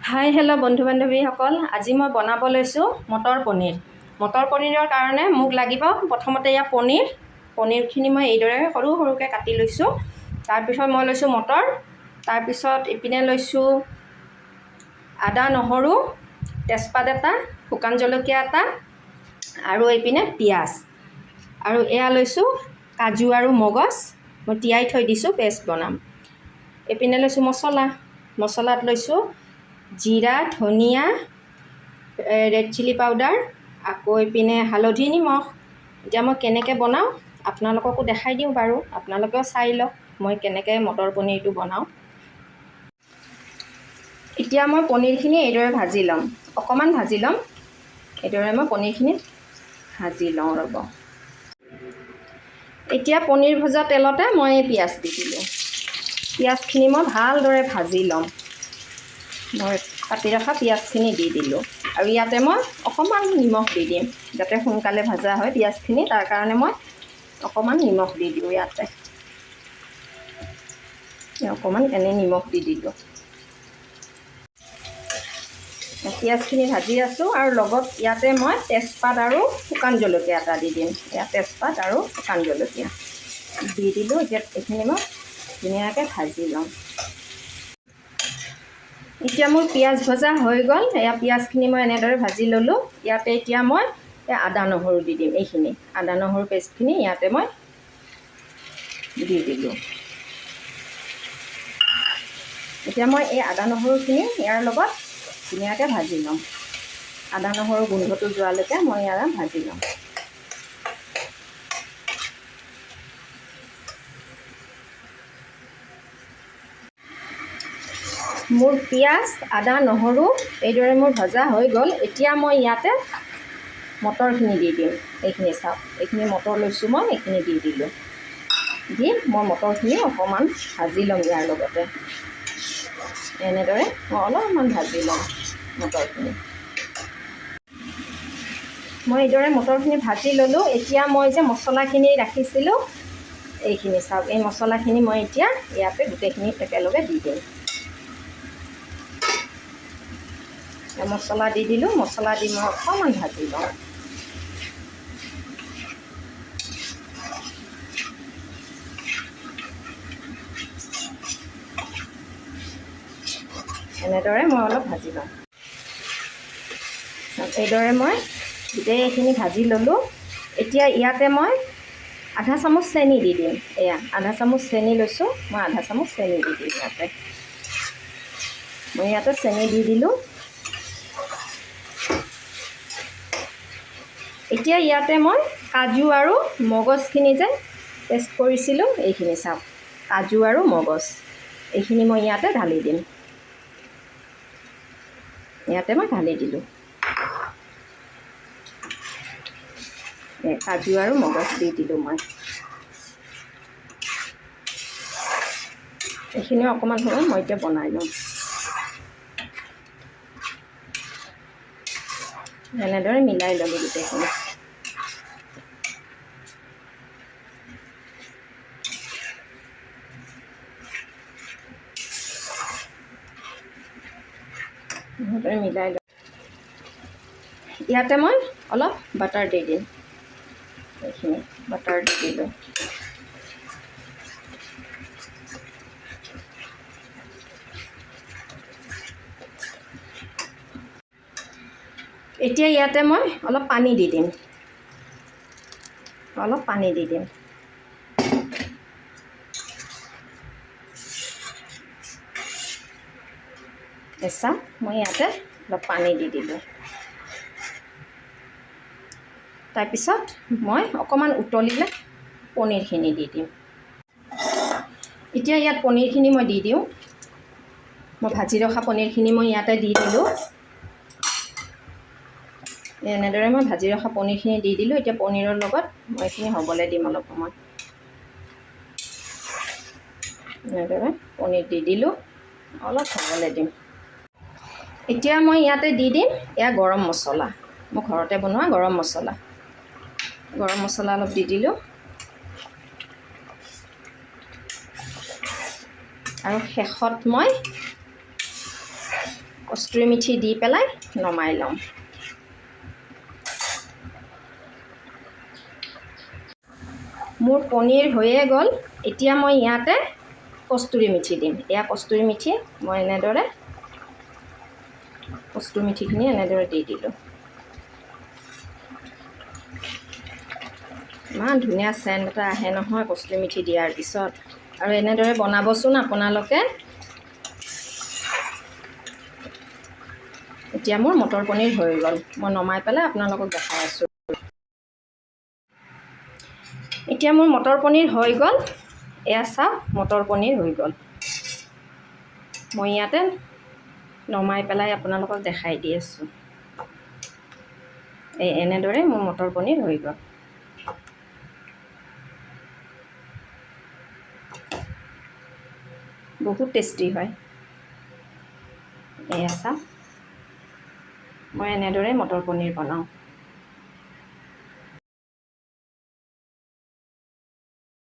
Hi hello' বন্ধু বান্ধৱীসকল, আজি মই বনাব লৈছোঁ মটৰ পনীৰ। মটৰ পনীৰৰ কাৰণে মোক লাগিব প্ৰথমতে এয়া পনীৰখিনি মই এইদৰে সৰু সৰুকৈ কাটি লৈছোঁ। তাৰপিছত মই লৈছোঁ মটৰ, তাৰপিছত ইপিনে লৈছোঁ আদা নহৰু, তেজপাত এটা, শুকান জলকীয়া এটা আৰু এইপিনে পিঁয়াজ, আৰু এয়া লৈছোঁ কাজু আৰু মগজ মই তিয়াই থৈ দিছোঁ, পেষ্ট বনাম। এইপিনে লৈছোঁ মছলাত লৈছোঁ জিৰা, ধনিয়া, ৰেড চিলি পাউডাৰ, আকৌ এইপিনে হালধি, নিমখ। এতিয়া মই কেনেকৈ বনাওঁ আপোনালোককো দেখাই দিওঁ বাৰু, আপোনালোকেও চাই লওক মই কেনেকৈ মটৰ পনীৰটো বনাওঁ। এতিয়া মই পনীৰখিনি এইদৰে ভাজি ল'ম, অকণমান ভাজি ল'ম। এইদৰে মই পনীৰখিনি ভাজি লওঁ ৰ'ব। এতিয়া পনীৰ ভজা তেলতে মই পিঁয়াজ দি দিলোঁ। পিঁয়াজখিনি মই ভালদৰে ভাজি ল'ম। মই কাটি ৰখা পিঁয়াজখিনি দি দিলোঁ, আৰু ইয়াতে মই অকণমান নিমখ দি দিম যাতে সোনকালে ভজা হয় পিঁয়াজখিনি, তাৰ কাৰণে মই অকণমান নিমখ দি দিওঁ। ইয়াতে অকণমান এনেই নিমখ দি দিলোঁ। পিঁয়াজখিনি ভাজি আছোঁ, আৰু লগত ইয়াতে মই তেজপাত আৰু শুকান জলকীয়া এটা দি দিম। ইয়াত তেজপাত আৰু শুকান জলকীয়া দি দিলোঁ। এতিয়া এইখিনি মই ধুনীয়াকৈ ভাজি ল'ম। এতিয়া মোৰ পিঁয়াজ ভজা হৈ গ'ল। এয়া পিঁয়াজখিনি মই এনেদৰে ভাজি ল'লোঁ। ইয়াতে এতিয়া মই আদা নহৰু দি দিম। এইখিনি আদা নহৰু পেষ্টখিনি ইয়াতে মই দি দিলোঁ। এতিয়া মই এই আদা নহৰুখিনি ইয়াৰ লগত ধুনীয়াকৈ ভাজি ল'ম। আদা নহৰু গোন্ধটো যোৱালৈকে মই ইয়াৰ ভাজি ল'ম। মোৰ পিঁয়াজ, আদা, নহৰু এইদৰে মোৰ ভজা হৈ গ'ল। এতিয়া মই ইয়াতে মটৰখিনি দি দিম। এইখিনি চাওক, এইখিনি মটৰ লৈছোঁ মই, এইখিনি দি দিলোঁ। দি মই মটৰখিনি অকণমান ভাজি ল'ম ইয়াৰ লগতে। এনেদৰে মই অলপমান ভাজি ল'ম মটৰখিনি। মই এইদৰে মটৰখিনি ভাজি ল'লোঁ। এতিয়া মই যে মছলাখিনি ৰাখিছিলোঁ, এইখিনি চাওক, এই মছলাখিনি মই এতিয়া ইয়াতে গোটেইখিনি একেলগে দি দিম। মছলা দি দিলোঁ। মছলা দি মই অকণমান ভাজি লওঁ। এনেদৰে মই অলপ ভাজি লওঁ। এইদৰে মই গোটেইখিনি ভাজি ল'লোঁ। এতিয়া ইয়াতে মই আধা চামুচ চেনি দি দিম। এয়া আধা চামুচ চেনি লৈছোঁ, মই আধা চামুচ চেনি দি দিম ইয়াতে। মই ইয়াতে চেনি দি দিলোঁ। এতিয়া ইয়াতে মই কাজু আৰু মগজখিনি যে পেষ্ট কৰিছিলোঁ, এইখিনি চাওক, কাজু আৰু মগজ এইখিনি মই ইয়াতে ঢালি দিম। ইয়াতে মই ঢালি দিলোঁ। কাজু আৰু মগজ দি দিলোঁ মই। এইখিনিও অকণমান সময় মই এতিয়া বনাই লওঁ। এনেদৰে মিলাই ল'লোঁ গোটেইখিনি। এনেদৰে মিলাই লওঁ। ইয়াতে মই অলপ বাটাৰ দি দিম। এইখিনি বাটাৰ দি দিলোঁ। এতিয়া ইয়াতে মই অলপ পানী দি দিম। অলপ পানী দি দিম। এছা মই ইয়াতে অলপ পানী দি দিলোঁ। তাৰপিছত মই অকণমান উতলিলে পনীৰখিনি দি দিম। এতিয়া ইয়াত পনীৰখিনি মই দি দিওঁ। মই ভাজি ৰখা পনীৰখিনি মই ইয়াতে দি দিলোঁ। এনেদৰে মই ভাজি ৰখা পনীৰখিনি দি দিলোঁ। এতিয়া পনীৰৰ লগত মই এইখিনি হ'বলৈ দিম অলপ সময়। এনেদৰে পনীৰ দি দিলোঁ, অলপ হ'বলৈ দিম। এতিয়া মই ইয়াতে দি দিম এয়া গৰম মছলা, মই ঘৰতে বনোৱা গৰম মছলা। গৰম মছলা অলপ দি দিলোঁ, আৰু শেষত মই কষ্টুৰি মেথি দি পেলাই নমাই ল'ম। মোৰ পনীৰ হৈয়ে গ'ল। এতিয়া মই ইয়াতে কষ্টুৰি মেথি দিম। এয়া কষ্টুৰি মেথি মই এনেদৰে কষ্টুৰি মেথিখিনি এনেদৰে দি দিলোঁ। ইমান ধুনীয়া চেণ্ট এটা আহে নহয় কষ্টুৰি মেথি দিয়াৰ পিছত। আৰু এনেদৰে বনাবচোন আপোনালোকে। এতিয়া মোৰ মটৰ পনীৰ হৈ গ'ল। মই নমাই পেলাই আপোনালোকক দেখাই আছোঁ। এতিয়া মোৰ মটৰ পনীৰ হৈ গ'ল। এয়া চাওক মটৰ পনীৰ হৈ গ'ল। মই ইয়াতে নমাই পেলাই আপোনালোকক দেখাই দি আছোঁ। এনেদৰে মোৰ মটৰ পনীৰ হৈ গ'ল। বহুত টেষ্টি হয়। এয়া চাওক মই এনেদৰে মটৰ পনীৰ বনাওঁ।